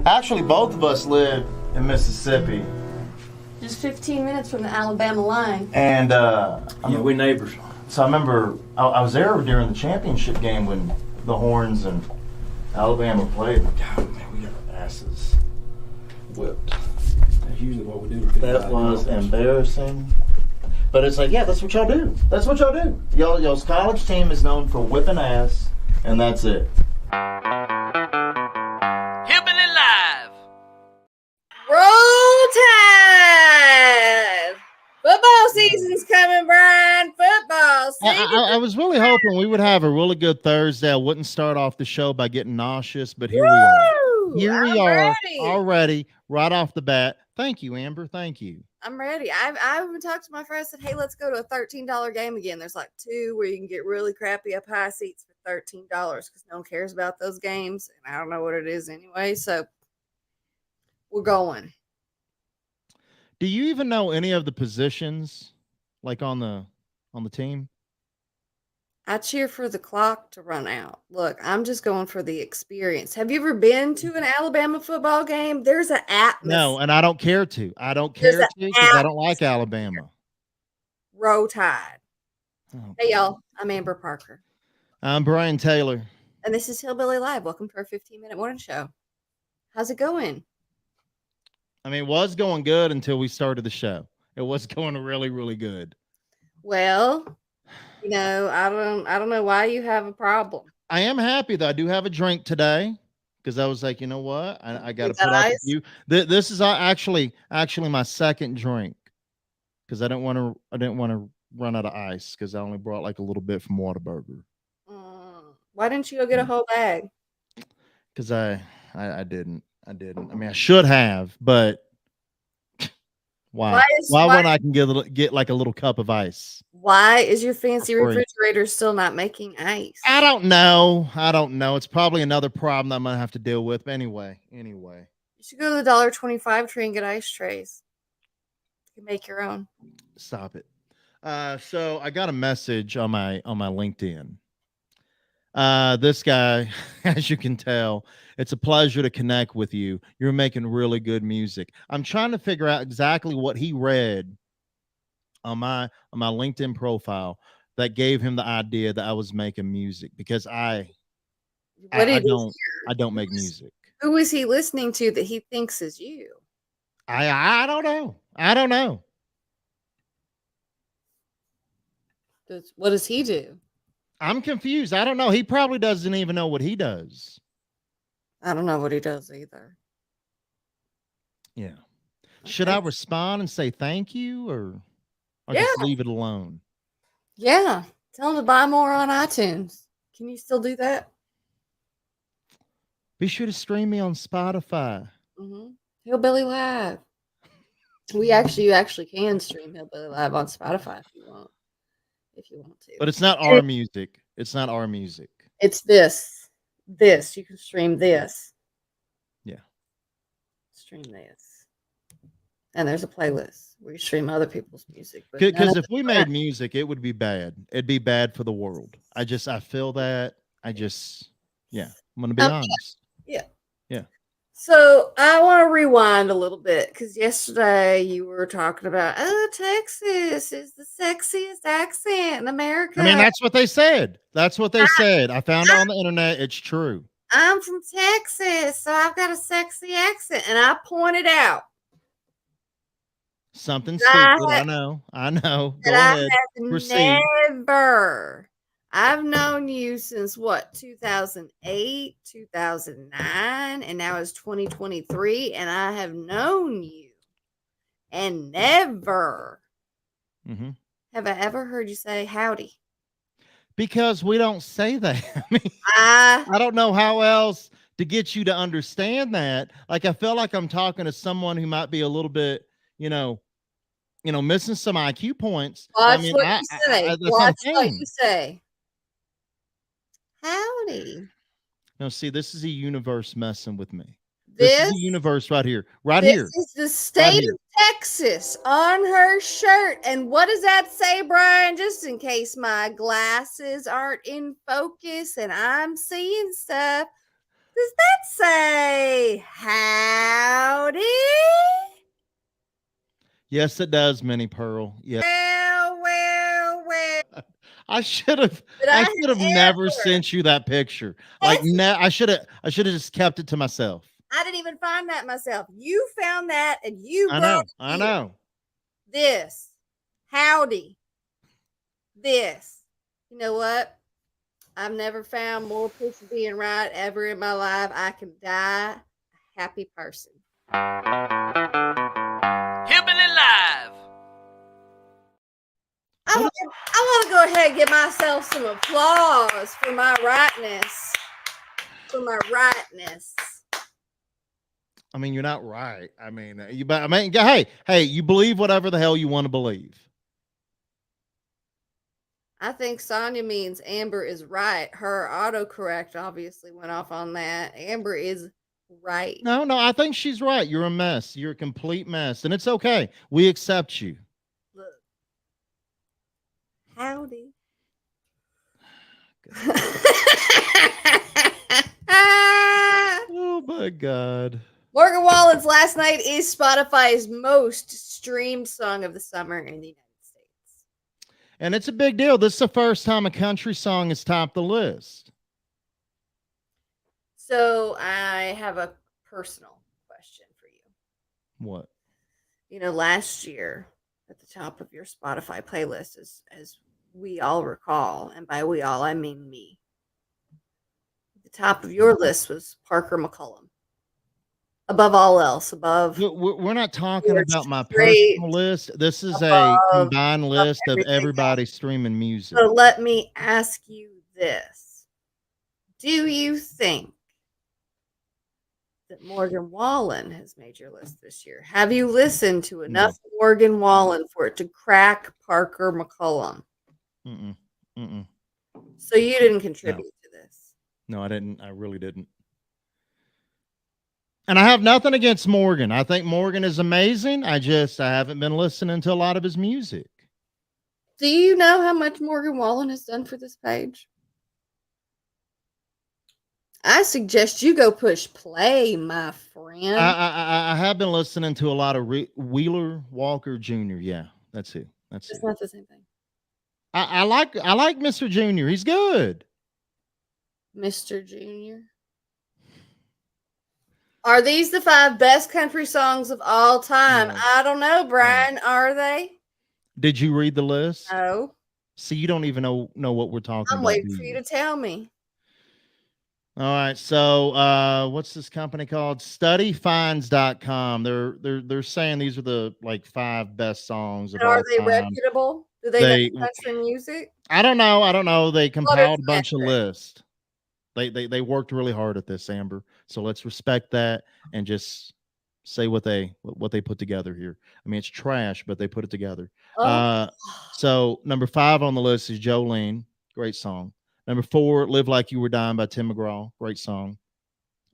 Actually, both of us live in Mississippi. Just 15 minutes from the Alabama line. And, we neighbors. So I remember I was there during the championship game when the Horns and Alabama played. God, man, we got our asses whipped. That's usually what we do. That was embarrassing. But it's like, yeah, that's what y'all do. That's what y'all do. Y'all's college team is known for whipping ass, and that's it. Hillbilly Live. Roll Tide! Football season's coming, Brian. Football season. I was really hoping we would have a really good Thursday. I wouldn't start off the show by getting nauseous, but here we are. Here we are already, right off the bat. Thank you, Amber. Thank you. I'm ready. I've even talked to my friend. Said, hey, let's go to a $13 game again. There's like two where you can get really crappy up high seats for $13 because no one cares about those games. And I don't know what it is anyway. So we're going. Do you even know any of the positions like on the team? I cheer for the clock to run out. Look, I'm just going for the experience. Have you ever been to an Alabama football game? There's an atmosphere. No, and I don't care to. I don't care to because I don't like Alabama. Roll Tide. Oh, hey, y'all. I'm Amber Parker. I'm Brian Taylor. And this is Hillbilly Live. Welcome to our 15-minute morning show. How's it going? I mean, it was going good until we started the show. It was going really, really good. Well, you know, I don't know why you have a problem. I am happy that I do have a drink today because I was like, you know what? I got to put up with you. This is actually my second drink because I didn't want to run out of ice because I only brought like a little bit from Whataburger. Why didn't you go get a whole bag? Because I didn't. I mean, I should have, but why when I can get like a little cup of ice? Why is your fancy refrigerator still not making ice? I don't know. It's probably another problem that I'm gonna have to deal with. But anyway. You should go to the $1.25 tree and get ice trays. You can make your own. Stop it. So I got a message on my LinkedIn. This guy, as you can tell, it's a pleasure to connect with you. You're making really good music. I'm trying to figure out exactly what he read on my LinkedIn profile that gave him the idea that I was making music because I don't make music. Who is he listening to that he thinks is you? I don't know. What does he do? I'm confused. I don't know. He probably doesn't even know what he does. I don't know what he does either. Yeah. Okay. Should I respond and say thank you or just leave it alone? Yeah. Tell him to buy more on iTunes. Can you still do that? Be sure to stream me on Spotify. Mm-hmm. Hillbilly Live. You actually can stream Hillbilly Live on Spotify if you want to. But it's not our music. It's not our music. It's this. You can stream this. Yeah. Stream this. And there's a playlist where you stream other people's music. Because if we made music, it would be bad. It'd be bad for the world. I feel that. I'm going to be honest. Yeah. Yeah. So I want to rewind a little bit because yesterday you were talking about, Texas is the sexiest accent in America. I mean, that's what they said. I found it on the internet. It's true. I'm from Texas, so I've got a sexy accent. And I pointed out something stupid. I know. Go ahead. Proceed. I've known you since 2008, 2009, and now it's 2023, and I have known you and never have I ever heard you say howdy. Because we don't say that. I mean, I don't know how else to get you to understand that. Like, I feel like I'm talking to someone who might be a little bit, missing some IQ points. Watch what you say. Howdy. No, see, this is a universe messing with me. This is the universe right here. This is the state of Texas on her shirt. And what does that say, Brian? Just in case my glasses aren't in focus and I'm seeing stuff. Does that say howdy? Yes, it does, Minnie Pearl. Yeah. Well. I should have Did I I should have never sent you that picture. Like Yes. I should have just kept it to myself. I didn't even find that myself. You found that and you I brought know. it I here. know. This. Howdy. This. You know what? I've never found more proof of being right ever in my life. I can die a happy person. Hillbilly Live. I want to go ahead and give myself some applause for my rightness. For my rightness. I mean, you're not right. I mean, hey, you believe whatever the hell you want to believe. I think Sonia means Amber is right. Her autocorrect obviously went off on that. Amber is right. No, I think she's right. You're a mess. You're a complete mess, and it's okay. We accept you. Look. Howdy. Oh my God. Morgan Wallen's Last Night is Spotify's most streamed song of the summer in the United States. And it's a big deal. This is the first time a country song has topped the list. So I have a personal question for you. What? You know, last year at the top of your Spotify playlist, as we all recall, and by we all, I mean me, the top of your list was Parker McCollum. Above all else, above. We're not talking about my straight personal list. This is a above combined list of everything everybody streaming music. So let me ask you this. Do you think that Morgan Wallen has made your list this year? Have you listened to enough Morgan Wallen for it to crack Parker McCollum? Mm-mm. So you didn't contribute to this? No, I didn't. I really didn't. And I have nothing against Morgan. I think Morgan is amazing. I haven't been listening to a lot of his music. Do you know how much Morgan Wallen has done for this page? I suggest you go push play, my friend. I have been listening to a lot of Wheeler Walker Jr. Yeah, that's it. It's not the same thing. I like Mr. Jr. He's good. Mr. Jr. Are these the 5 best country songs of all time? No. I don't know, Brian. Are they? Did you read the list? No. See, you don't even know what we're talking about. I'm waiting for you to tell me. All right. So what's this company called? Studyfinds.com. They're saying these are the 5 best songs of all time. Are they reputable? Do they know country music? I don't know. They compiled a bunch of lists. They worked really hard at this, Amber. So let's respect that and just say what they put together here. I mean, it's trash, but they put it together. Oh. So number 5 on the list is Jolene. Great song. Number 4, Live Like You Were Dying by Tim McGraw. Great song.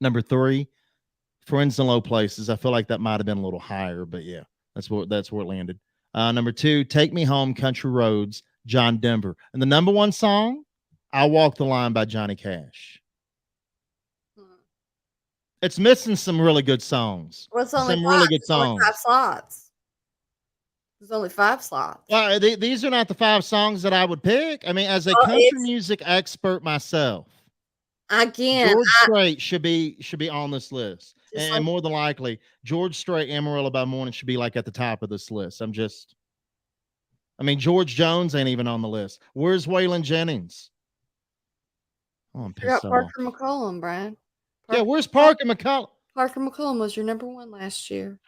Number 3, Friends in Low Places. I feel like that might have been a little higher, but yeah, that's where it landed. Number 2, Take Me Home, Country Roads, John Denver. And the number 1 song, I'll Walk the Line by Johnny Cash. It's missing some really good songs. Well, it's only some 5. really good songs. 5 slots. There's only 5 slots. Well, these are not the 5 songs that I would pick. I mean, as a country music expert myself, again, George Strait should be on this list, and more than likely, George Strait, Amarillo by Morning should be at the top of this list. I mean, George Jones ain't even on the list. Where's Waylon Jennings? Oh, I'm pissed off. Parker McCollum, Brian. Where's Parker McCollum? Parker McCollum was your number 1 last year.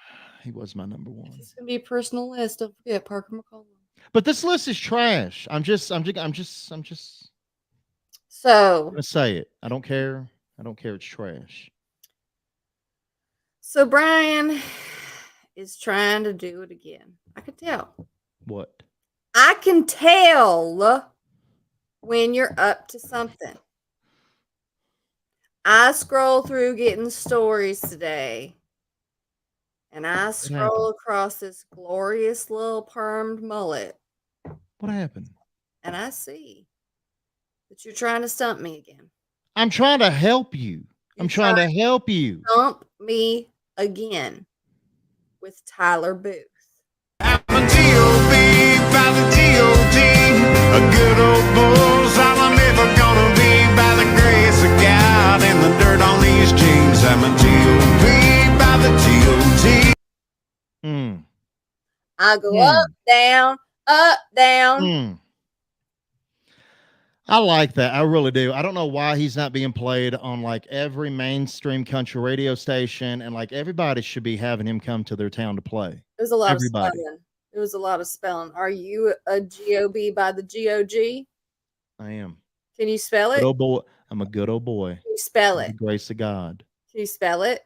He was my number 1. It's gonna be a personal list. Don't forget Parker McCollum. But this list is trash. I'm just. So I'm gonna say it. I don't care. It's trash. So Brian is trying to do it again. I can tell. What? I can tell when you're up to something. I scroll through getting stories today, and I scroll across this glorious little permed mullet. What happened? And I see that you're trying to stump me again. I'm trying to help you. I'm trying to help you. Stump me again with Tyler Booth. I'm a G.O.B. by the G.O.D. A good old bull's all I'm ever gonna be. By the grace of God and the dirt on these jeans, I'm a G.O.B. by the G.O.D. I go up, down, up, down. I like that. I really do. I don't know why he's not being played on like every mainstream country radio station, and like everybody should be having him come to their town to play. There's a lot of spelling. There was a lot of spelling. Are you a G.O.B. by the G.O.G.? I am. Can you spell it? Good old boy. I'm a good old boy. Can you spell By it? the grace of God. Can you spell it?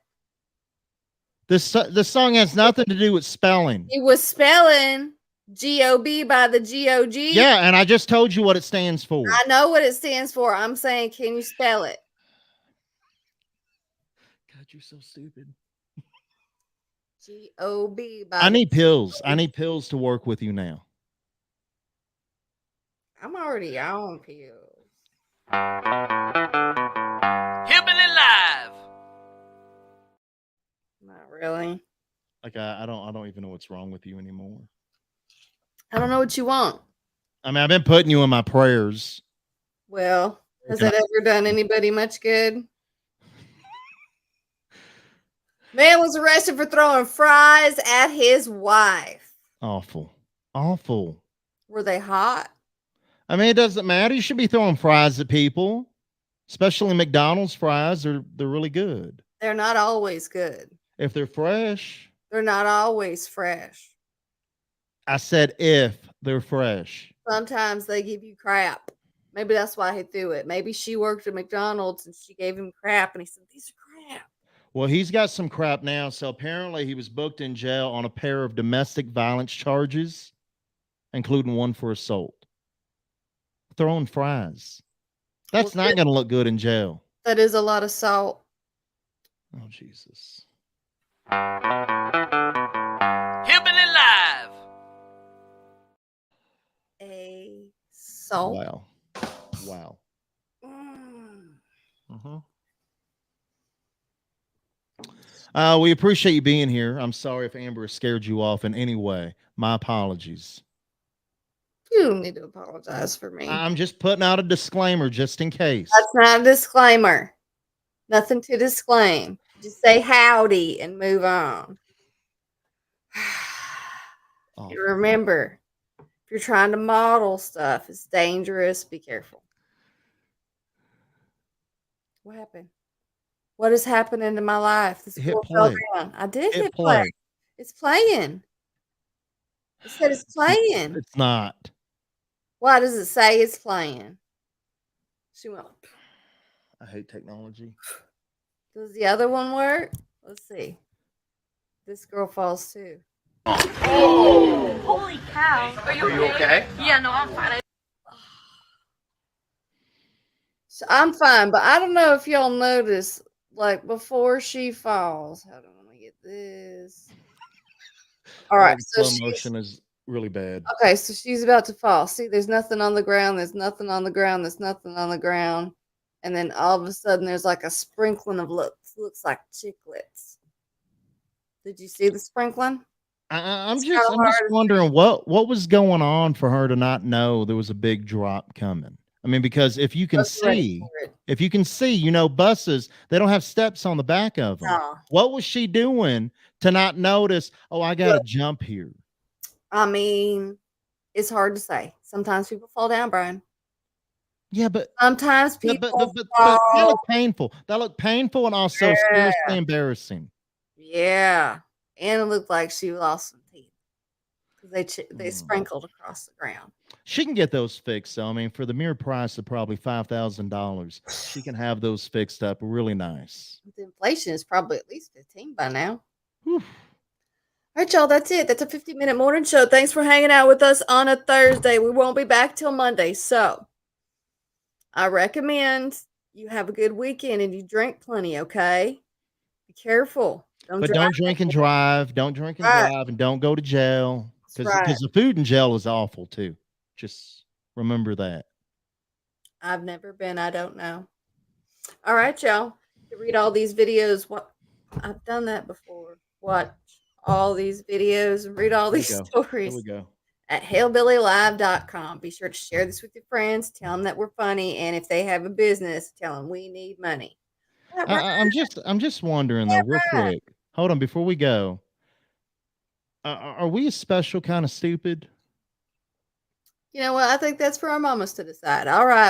This song has nothing to do with spelling. It was spelling G.O.B. by the G.O.G. Yeah, and I just told you what it stands for. I know what it stands for. I'm saying, can you spell it? God, you're so stupid. G.O.B. by I need pills. G-O-B. I need pills to work with you now. I'm already on pills. Hillbilly Live. Not really. Like I don't even know what's wrong with you anymore. I don't know what you want. I mean, I've been putting you in my prayers. Well, has that ever done anybody much good? Man was arrested for throwing fries at his wife. Awful. Awful. Were they hot? I mean, it doesn't matter. You should be throwing fries at people, especially McDonald's fries. They're really good. They're not always good. If they're fresh. They're not always fresh. I said if they're fresh. Sometimes they give you crap. Maybe that's why he threw it. Maybe she worked at McDonald's and she gave him crap and he said, these are crap. Well, he's got some crap now. So apparently he was booked in jail on a pair of domestic violence charges, including one for assault. Throwing fries. That's not going to look good in jail. That is a lot of salt. Oh, Jesus. Hillbilly Live. A salt. Wow. Wow. We appreciate you being here. I'm sorry if Amber scared you off in any way. My apologies. You don't need to apologize for me. I'm just putting out a disclaimer just in case. That's not a disclaimer. Nothing to disclaim. Just say howdy and move on. And remember, if you're trying to model stuff, it's dangerous. Be careful. What happened? What is happening in my life? This Hit girl fell play. down. I did Hit hit play. play. It's playing. It said it's playing. It's not. Why does it say it's playing? She went. I hate technology. Does the other one work? Let's see. This girl falls too. Holy cow. Are you okay? Yeah, no, I'm fine. So I'm fine, but I don't know if y'all notice, like before she falls. Hold on, let me get this. All right, so slow motion is really bad. okay, so she's about to fall. See, there's nothing on the ground. There's nothing on the ground. There's nothing on the ground. And then all of a sudden, there's like a sprinkling of looks like chiclets. Did you see the sprinkling? I'm just wondering what was going on for her to not know there was a big drop coming. I mean, because if you can see, buses, they don't have steps on the back of them. No. What was she doing to not notice, oh, I got to jump here? I mean, it's hard to say. Sometimes people fall down, Brian. Yeah, but sometimes people but that looked painful. That looked painful and also seriously embarrassing. Yeah. And it looked like she lost some teeth because they sprinkled across the ground. She can get those fixed. So I mean, for the mere price of probably $5,000, she can have those fixed up really nice. The inflation is probably at least 15 by now. Whew. All right, y'all. That's it. That's a 50-minute morning show. Thanks for hanging out with us on a Thursday. We won't be back till Monday. So I recommend you have a good weekend and you drink plenty, okay? Be careful. Don't drink and drive. Don't drink and drive and don't go to jail. Because the food in jail is awful too. Just remember that. I've never been. I don't know. All right, y'all. to read all these videos. What I've done that before. Watch all these videos and read all There we these go. stories There we go. at hillbillylive.com. Be sure to share this with your friends. Tell them that we're funny, and if they have a business, tell them we need money. I'm just wondering though, real quick. Hold on, before we go. Are we a special kind of stupid? You know what? I think that's for our mamas to decide. All right.